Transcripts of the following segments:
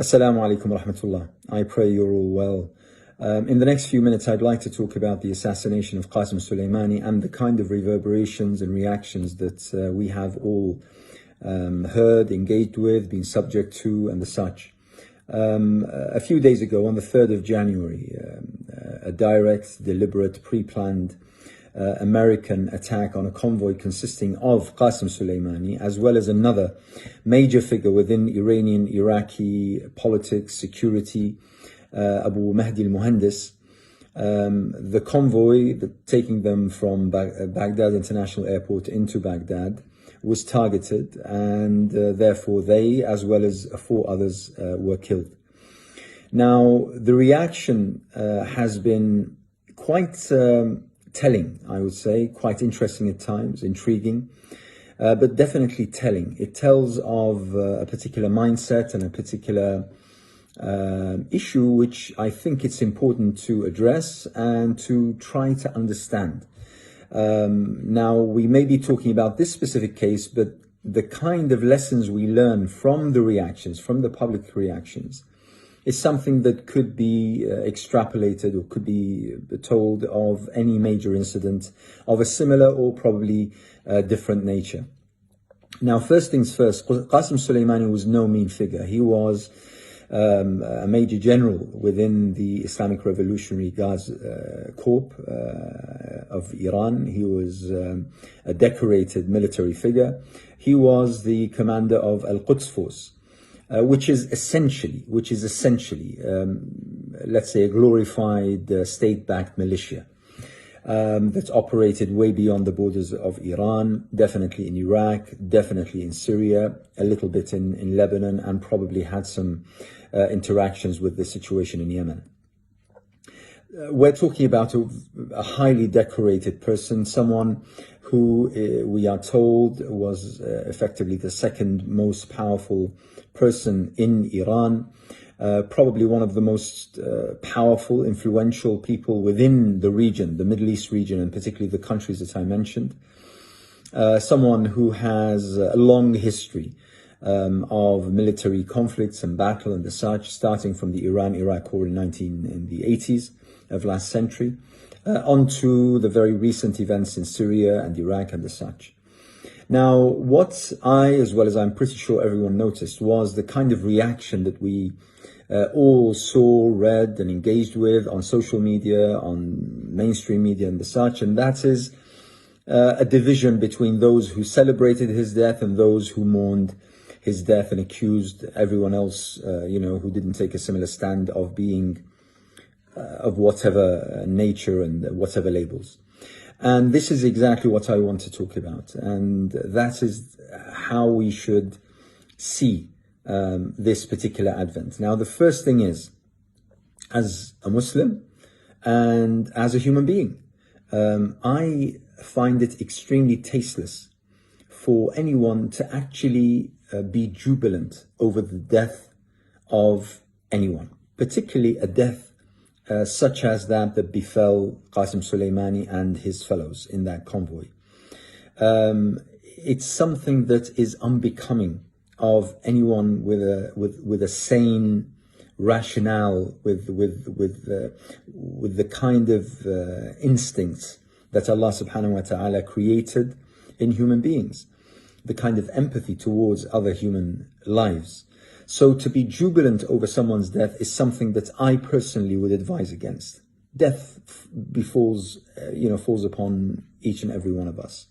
Assalamu alaikum wa rahmatullah. I pray you're all well. In the next few minutes, I'd like to talk about the assassination of Qassem Soleimani and the kind of reverberations and reactions that we have all heard, engaged with, been subject to, and the such. A few days ago, on the 3rd of January, a direct, deliberate, pre-planned American attack on a convoy consisting of Qassem Soleimani, as well as another major figure within Iranian, Iraqi politics, security, Abu Mahdi al-Muhandis. The convoy taking them from Baghdad International Airport into Baghdad was targeted, and therefore they, as well as 4 others, were killed. Now, the reaction has been quite telling, I would say, quite interesting at times, intriguing, but definitely telling. It tells of a particular mindset and a particular issue which I think it's important to address and to try to understand. Now, we may be talking about this specific case, but the kind of lessons we learn from the reactions, from the public reactions, is something that could be extrapolated or could be told of any major incident of a similar or probably different nature. Now, first things first, Qassem Soleimani was no mean figure. He was a major general within the Islamic Revolutionary Guards Corps of Iran. He was a decorated military figure. He was the commander of Al-Quds Force, which is essentially, let's say, a glorified state-backed militia that's operated way beyond the borders of Iran, definitely in Iraq, definitely in Syria, a little bit in Lebanon, and probably had some interactions with the situation in Yemen. We're talking about a highly decorated person, someone who we are told was effectively the second most powerful person in Iran, probably one of the most powerful, influential people within the region, the Middle East region, and particularly the countries that I mentioned. Someone who has a long history of military conflicts and battle and the such, starting from the Iran-Iraq war in the 80s of last century, onto the very recent events in Syria and Iraq and the such. Now, what I, as well as I'm pretty sure everyone noticed, was the kind of reaction that we all saw, read and engaged with on social media, on mainstream media and the such, and that is a division between those who celebrated his death and those who mourned his death and accused everyone else, who didn't take a similar stand of being of whatever nature and whatever labels. And this is exactly what I want to talk about. And that is how we should see this particular Advent. Now, the first thing is, as a Muslim and as a human being, I find it extremely tasteless for anyone to actually be jubilant over the death of anyone, particularly a death such as that befell Qassem Soleimani and his fellows in that convoy. It's something that is unbecoming of anyone with a sane rationale, with the kind of instincts that Allah subhanahu wa ta'ala created in human beings, the kind of empathy towards other human lives. So to be jubilant over someone's death is something that I personally would advise against. Death falls upon each and every one of us,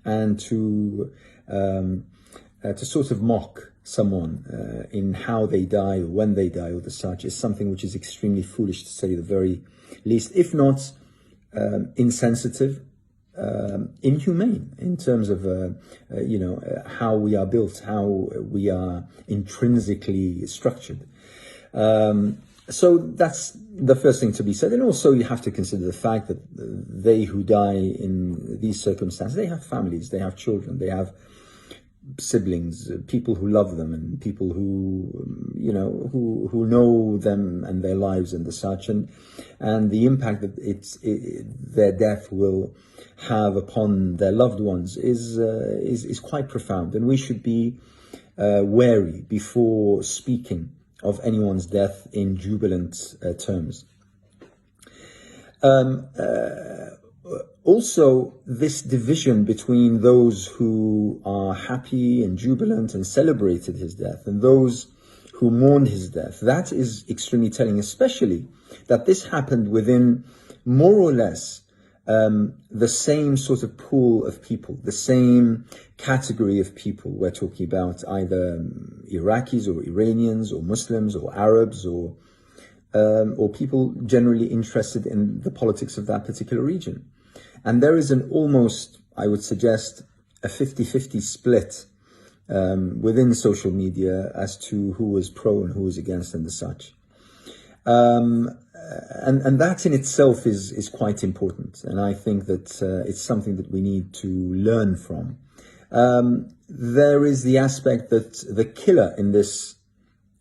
and to sort of mock someone in how they die or when they die or the such is something which is extremely foolish, to say the very least, if not insensitive, inhumane in terms of how we are built, how we are intrinsically structured. So that's the first thing to be said. And also you have to consider the fact that they who die in these circumstances, they have families, they have children, they have siblings, people who love them, and people who know them and their lives and the such, and the impact that their death will have upon their loved ones is quite profound. And we should be wary before speaking of anyone's death in jubilant terms. Also, this division between those who are happy and jubilant and celebrated his death and those who mourned his death, that is extremely telling, especially that this happened within more or less the same sort of pool of people, the same category of people. We're talking about either Iraqis or Iranians or Muslims or Arabs or people generally interested in the politics of that particular region. And there is an almost, I would suggest, a 50-50 split within social media as to who was pro and who was against and the such. And that in itself is quite important. And I think that it's something that we need to learn from. There is the aspect that the killer in this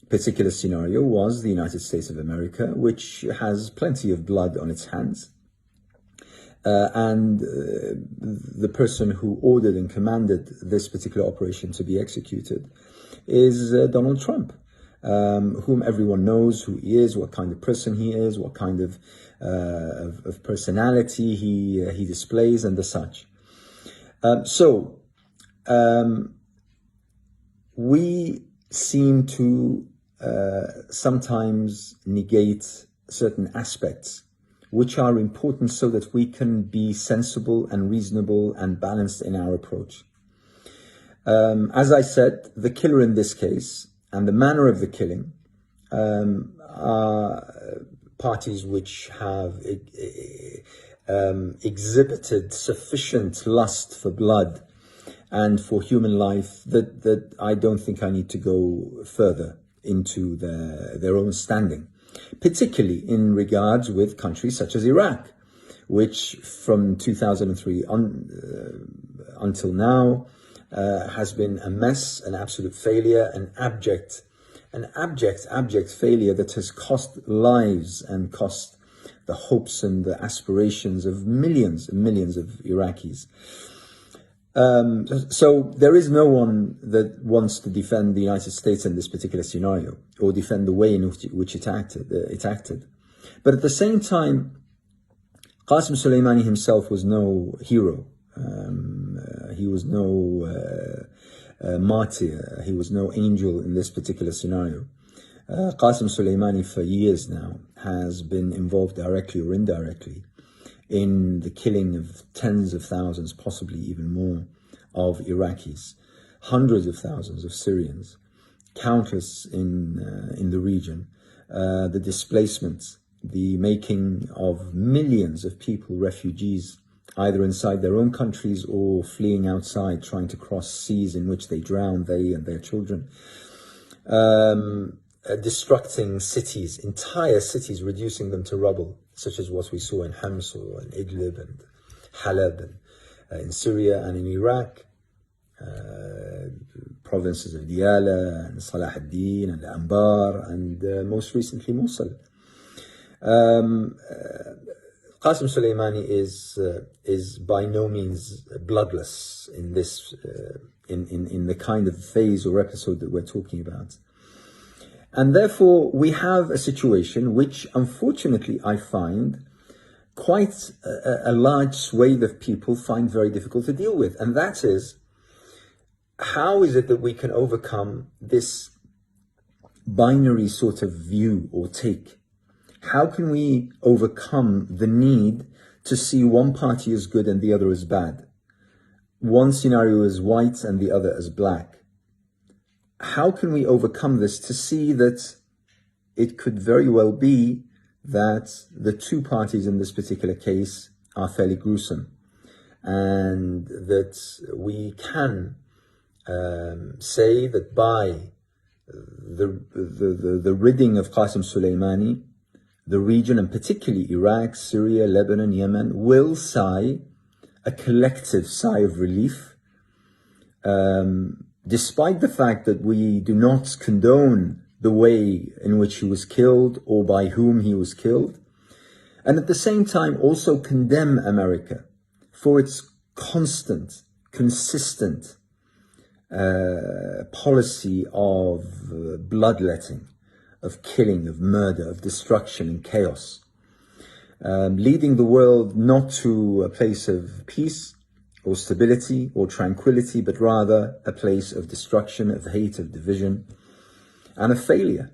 particular scenario was the United States of America, which has plenty of blood on its hands. And the person who ordered and commanded this particular operation to be executed is Donald Trump, whom everyone knows who he is, what kind of person he is, what kind of personality he displays, and the such. We seem to sometimes negate certain aspects which are important so that we can be sensible and reasonable and balanced in our approach. As I said, the killer in this case and the manner of the killing are parties which have exhibited sufficient lust for blood and for human life that I don't think I need to go further into their own standing, particularly in regards with countries such as Iraq, which from 2003 until now has been a mess, an absolute failure, an abject failure that has cost lives and cost the hopes and the aspirations of millions and millions of Iraqis. So there is no one that wants to defend the United States in this particular scenario or defend the way in which it acted. But at the same time, Qassem Soleimani himself was no hero. He was no martyr. He was no angel in this particular scenario. Qassem Soleimani for years now has been involved directly or indirectly in the killing of tens of thousands, possibly even more, of Iraqis, hundreds of thousands of Syrians, countless in the region, the displacements, the making of millions of people refugees, either inside their own countries or fleeing outside, trying to cross seas in which they drown, they and their children. Destructing cities, entire cities, reducing them to rubble, such as what we saw in Homs and Idlib and Halab and, in Syria and in Iraq, provinces of Diyala and Salah ad-Din and Anbar and most recently Mosul. Qassem Soleimani is by no means bloodless in this in the kind of phase or episode that we're talking about. And therefore, we have a situation which, unfortunately, I find quite a large swathe of people find very difficult to deal with. And that is, how is it that we can overcome this binary sort of view or take? How can we overcome the need to see one party as good and the other as bad? One scenario as white and the other as black? How can we overcome this to see that it could very well be that the two parties in this particular case are fairly gruesome, and that we can say that by the ridding of Qassem Soleimani, the region, and particularly Iraq, Syria, Lebanon, Yemen, will sigh a collective sigh of relief, despite the fact that we do not condone the way in which he was killed or by whom he was killed, and at the same time also condemn America for its constant, consistent policy of bloodletting, of killing, of murder, of destruction and chaos, leading the world not to a place of peace or stability or tranquility, but rather a place of destruction, of hate, of division, and of failure.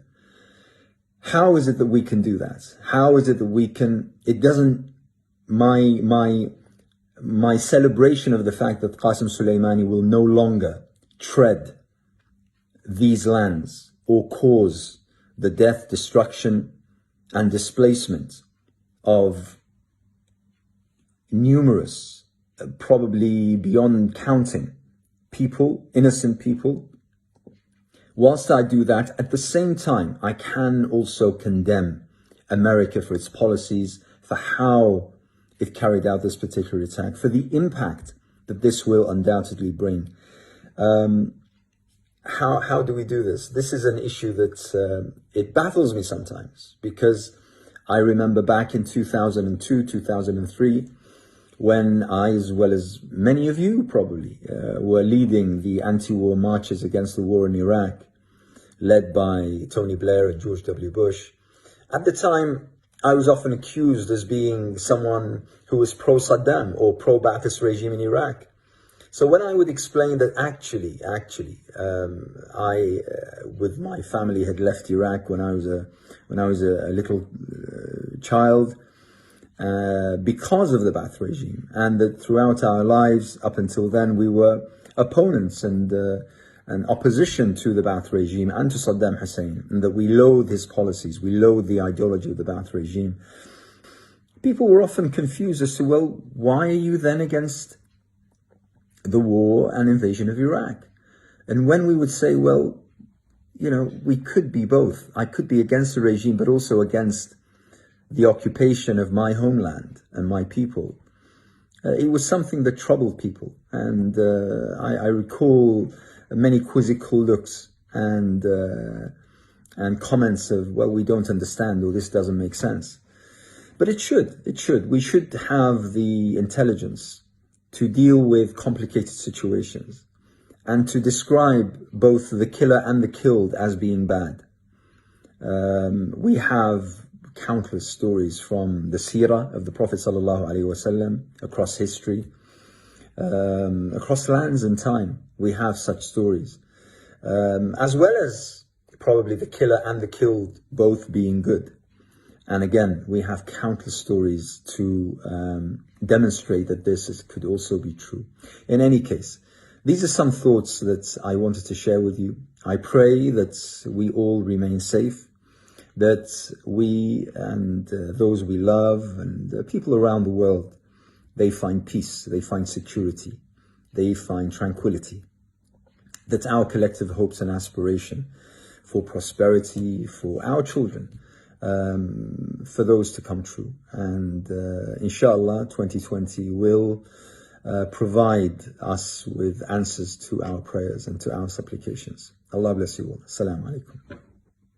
How is it that we can do that? How is it that we can, it doesn't, my celebration of the fact that Qassem Soleimani will no longer tread these lands or cause the death, destruction, and displacement of numerous, probably beyond counting, people, innocent people. Whilst I do that, at the same time, I can also condemn America for its policies, for how it carried out this particular attack, for the impact that this will undoubtedly bring. How do we do this? This is an issue that it baffles me sometimes, because I remember back in 2002, 2003, when I, as well as many of you probably, were leading the anti-war marches against the war in Iraq, led by Tony Blair and George W. Bush. At the time, I was often accused as being someone who was pro-Saddam or pro-Ba'athist regime in Iraq. So when I would explain that actually, I, with my family, had left Iraq when I was a little child, because of the Ba'ath regime, and that throughout our lives up until then we were opponents and opposition to the Ba'ath regime and to Saddam Hussein, and that we loathe his policies, we loathe the ideology of the Ba'ath regime. People were often confused as to, well, why are you then against the war and invasion of Iraq? And when we would say, well, you know, we could be both. I could be against the regime, but also against the occupation of my homeland and my people. It was something that troubled people. And I recall many quizzical looks and comments of, well, we don't understand, or this doesn't make sense. But it should. We should have the intelligence to deal with complicated situations and to describe both the killer and the killed as being bad. We have countless stories from the seerah of the Prophet ﷺ across history, across lands and time. We have such stories, as well as probably the killer and the killed both being good. And again, we have countless stories to demonstrate that this could also be true. In any case, these are some thoughts that I wanted to share with you. I pray that we all remain safe, that we and those we love and people around the world, they find peace, they find security, they find tranquility, that our collective hopes and aspiration for prosperity, for our children, for those to come true. And inshallah, 2020 will provide us with answers to our prayers and to our supplications. Allah bless you all. Assalamu alaikum.